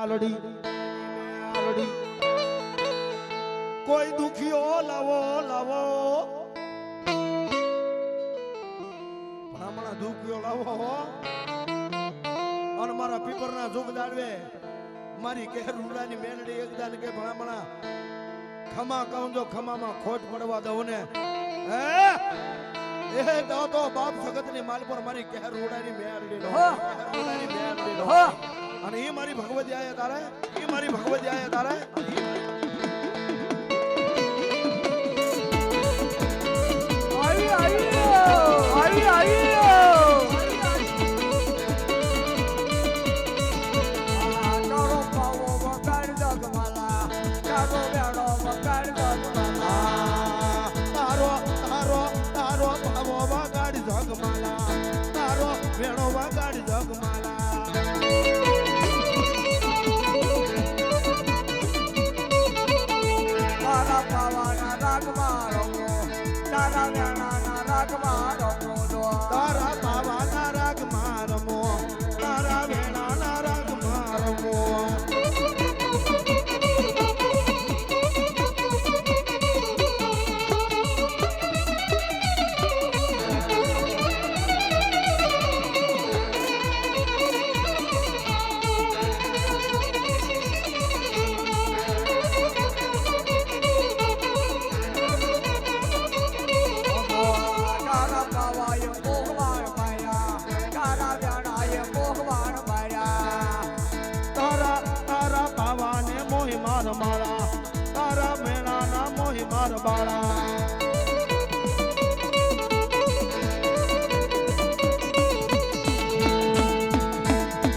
મેલડી કોઈ દુખીઓ લાવો લાવો હમણાં દુખીઓ લાવો અને મારા પીપરના જોગ દાડવે મારી કે રૂડાની મેલડી એકદાન કે ભણામણા ખમા કહું જો ખમામાં ખોટ પડવા દઉં ને હે એ તો બાપ જગતની માલ પર મારી કે રૂડાની મેલડી નો અને એ મારી ભગવતી આયા તારે એ મારી ભગવતી આયા તારે તારો વેણો વગાડી જગમાલા તારા પાવાના રાગમાં રમો તારા વેણાના રાગમાં રમો તારા પાવાના રાગમાં રમો તારા વેણાના રાગમાં રમો મારા તારા મેણા ના મોહી માર બાળા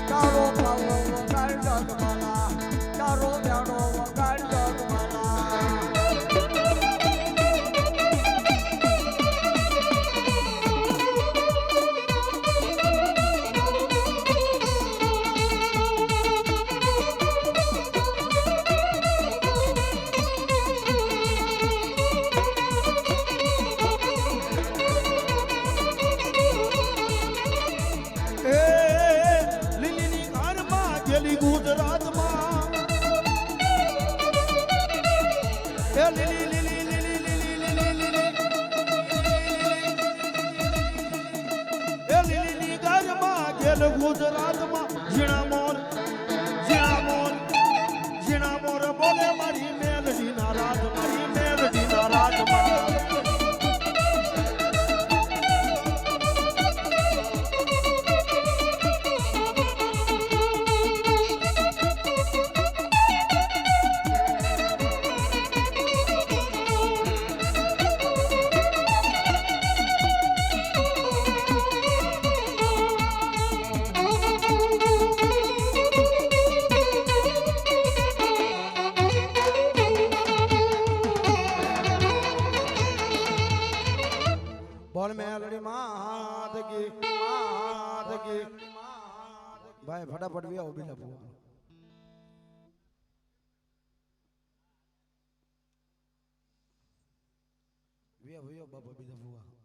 તારો પાવો વગાડ જગમાલા તારો મેણો વગાડ જગમાલા ગુજરાતમાં ગુજરાતમાં ઝીણા મોર બોલે મારી મેલડી ના રાજ મારી મેલડી ના રાજમાં બોલ મેલડી માત કી ભાઈ ફટાફટ વી આવો બીલા ભૂવા વી આવો બાબા બીલા ભૂવા